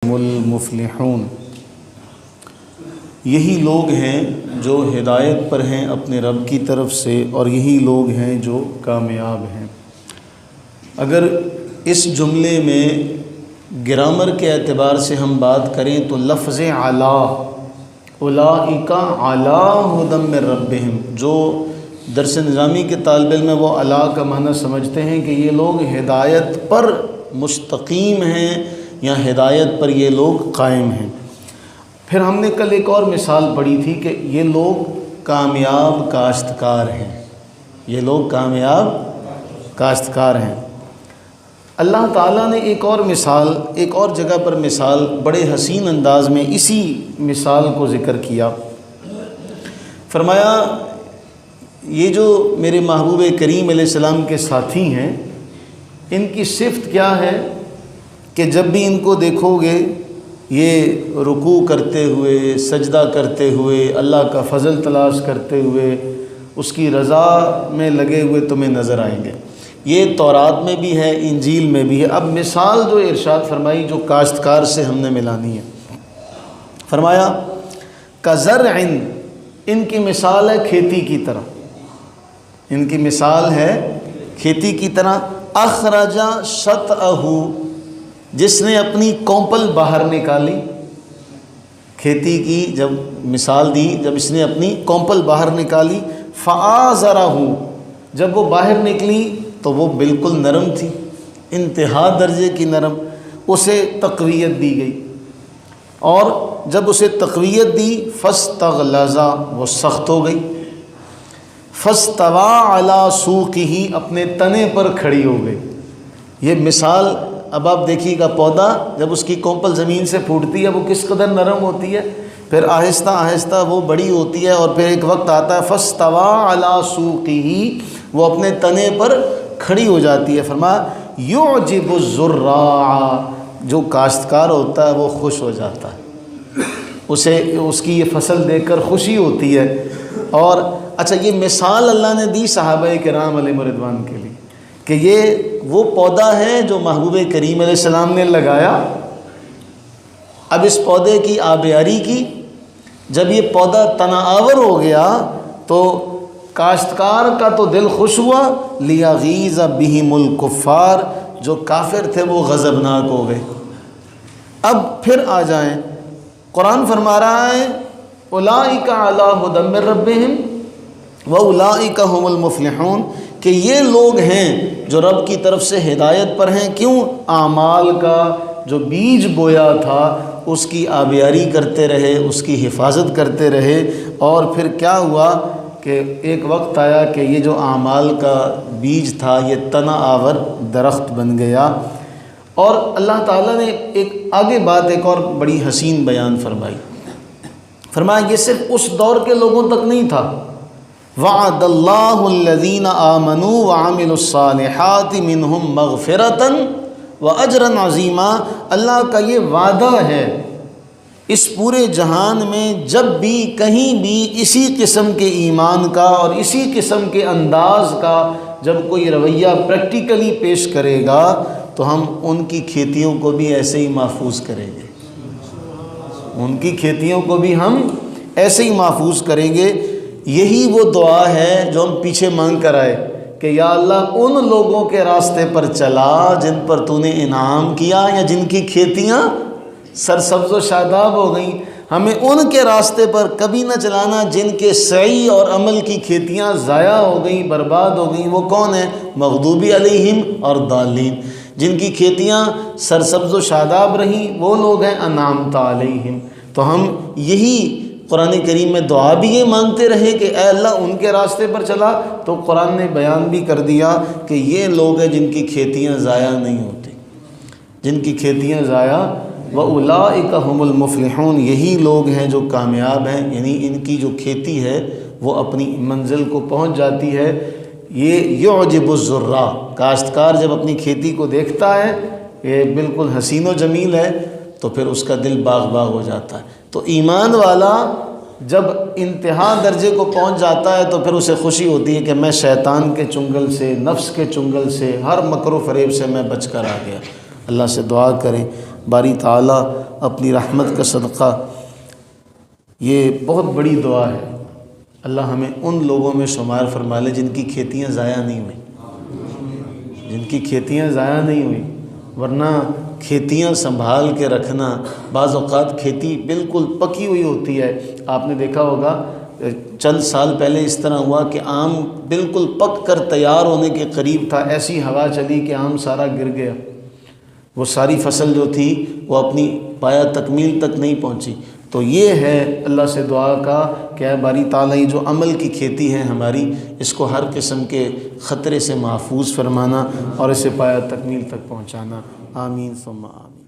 هم المفلحون۔ یہی لوگ ہیں جو ہدایت پر ہیں اپنے رب کی طرف سے، اور یہی لوگ ہیں جو کامیاب ہیں۔ اگر اس جملے میں گرامر کے اعتبار سے ہم بات کریں تو لفظ علی، اولئک علی ھدی من ربہم، جو درس نظامی کے طالب علم وہ علی کا معنی سمجھتے ہیں کہ یہ لوگ ہدایت پر مستقیم ہیں یا ہدایت پر یہ لوگ قائم ہیں۔ پھر ہم نے کل ایک اور مثال پڑھی تھی کہ یہ لوگ کامیاب کاشتکار ہیں، یہ لوگ کامیاب کاشتکار ہیں۔ اللہ تعالیٰ نے ایک اور مثال، ایک اور جگہ پر مثال بڑے حسین انداز میں اسی مثال کو ذکر کیا۔ فرمایا یہ جو میرے محبوب کریم علیہ السلام کے ساتھی ہیں، ان کی صفت کیا ہے کہ جب بھی ان کو دیکھو گے یہ رکوع کرتے ہوئے، سجدہ کرتے ہوئے، اللہ کا فضل تلاش کرتے ہوئے، اس کی رضا میں لگے ہوئے تمہیں نظر آئیں گے۔ یہ تورات میں بھی ہے، انجیل میں بھی ہے۔ اب مثال جو ارشاد فرمائی جو کاشتکار سے ہم نے ملانی ہے، فرمایا کزرع، ان کی مثال ہے کھیتی کی طرح، ان کی مثال ہے کھیتی کی طرح، اخرج شطأہ، جس نے اپنی کونپل باہر نکالی۔ کھیتی کی جب مثال دی، جب اس نے اپنی کونپل باہر نکالی، فآزرہ، جب وہ باہر نکلی تو وہ بالکل نرم تھی، انتہا درجے کی نرم، اسے تقویت دی گئی، اور جب اسے تقویت دی فاستغلظ، وہ سخت ہو گئی، فاستوى علی سوقہ، اپنے تنے پر کھڑی ہو گئی۔ یہ مثال اب آپ دیکھیے گا، پودا جب اس کی کونپل زمین سے پھوٹتی ہے وہ کس قدر نرم ہوتی ہے، پھر آہستہ آہستہ وہ بڑی ہوتی ہے، اور پھر ایک وقت آتا ہے فاستوى علی سوقہ، وہ اپنے تنے پر کھڑی ہو جاتی ہے۔ فرمایا یعجب الزراع، جو کاشتکار ہوتا ہے وہ خوش ہو جاتا ہے، اسے اس کی یہ فصل دیکھ کر خوشی ہوتی ہے۔ اور اچھا، یہ مثال اللہ نے دی صحابہ کرام علیہم رضوان کے لیے کہ یہ وہ پودا ہے جو محبوب کریم علیہ السلام نے لگایا۔ اب اس پودے کی آبیاری کی، جب یہ پودا تناور ہو گیا تو کاشتکار کا تو دل خوش ہوا، لیغیظ بہم الکفار، جو کافر تھے وہ غضبناک ہو گئے۔ اب پھر آ جائیں، قرآن فرما رہا ہے اولئک علی ھدی من ربہم واولئک ھم المفلحون، کہ یہ لوگ ہیں جو رب کی طرف سے ہدایت پر ہیں۔ کیوں؟ اعمال کا جو بیج بویا تھا اس کی آبیاری کرتے رہے، اس کی حفاظت کرتے رہے، اور پھر کیا ہوا کہ ایک وقت آیا کہ یہ جو اعمال کا بیج تھا یہ تنا آور درخت بن گیا۔ اور اللہ تعالیٰ نے ایک آگے بات ایک اور بڑی حسین بیان فرمائی، فرمایا یہ صرف اس دور کے لوگوں تک نہیں تھا، وعد اللہ الذین آمنوا وعملوا الصالحات منہم مغفرۃ واجرا عظیما، اللہ کا یہ وعدہ ہے اس پورے جہان میں جب بھی کہیں بھی اسی قسم کے ایمان کا اور اسی قسم کے انداز کا جب کوئی رویہ پریکٹیکلی پیش کرے گا تو ہم ان کی کھیتیوں کو بھی ایسے ہی محفوظ کریں گے، ان کی کھیتیوں کو بھی ہم ایسے ہی محفوظ کریں گے۔ یہی وہ دعا ہے جو ہم پیچھے مانگ کر آئے کہ یا اللہ ان لوگوں کے راستے پر چلا جن پر تو نے انعام کیا یا جن کی کھیتیاں سرسبز و شاداب ہو گئیں، ہمیں ان کے راستے پر کبھی نہ چلانا جن کے سعی اور عمل کی کھیتیاں ضائع ہو گئیں، برباد ہو گئیں۔ وہ کون ہیں؟ مغضوبی علیہم اور ضالین، جن کی کھیتیاں سرسبز و شاداب رہیں وہ لوگ ہیں انعمت علیہم۔ تو ہم یہی قرآن کریم میں دعا بھی یہ مانگتے رہے کہ اے اللہ ان کے راستے پر چلا، تو قرآن نے بیان بھی کر دیا کہ یہ لوگ ہیں جن کی کھیتیاں ضائع نہیں ہوتی، جن کی کھیتیاں ضائع، وَأُولَئِكَ هُمُ الْمُفْلِحُونَ، یہی لوگ ہیں جو کامیاب ہیں، یعنی ان کی جو کھیتی ہے وہ اپنی منزل کو پہنچ جاتی ہے۔ یہ یعجب الزراع، کاشتکار جب اپنی کھیتی کو دیکھتا ہے یہ بالکل حسین و جمیل ہے تو پھر اس کا دل باغ باغ ہو جاتا ہے۔ تو ایمان والا جب انتہا درجے کو پہنچ جاتا ہے تو پھر اسے خوشی ہوتی ہے کہ میں شیطان کے چنگل سے، نفس کے چنگل سے، ہر مکر و فریب سے میں بچ کر آ گیا۔ اللہ سے دعا کریں باری تعالیٰ اپنی رحمت کا صدقہ، یہ بہت بڑی دعا ہے، اللہ ہمیں ان لوگوں میں شمار فرما لے جن کی کھیتیاں ضائع نہیں ہوئیں، جن کی کھیتیاں ضائع نہیں ہوئیں، ورنہ کھیتیاں سنبھال کے رکھنا، بعض اوقات کھیتی بالکل پکی ہوئی ہوتی ہے، آپ نے دیکھا ہوگا چند سال پہلے اس طرح ہوا کہ آم بالکل پک کر تیار ہونے کے قریب تھا، ایسی ہوا چلی کہ آم سارا گر گیا، وہ ساری فصل جو تھی وہ اپنی پایا تکمیل تک نہیں پہنچی۔ تو یہ ہے اللہ سے دعا کا کہ اے باری تعالیٰ جو عمل کی کھیتی ہے ہماری، اس کو ہر قسم کے خطرے سے محفوظ فرمانا اور اسے پایا تکمیل تک پہنچانا، آمین ثم آمین۔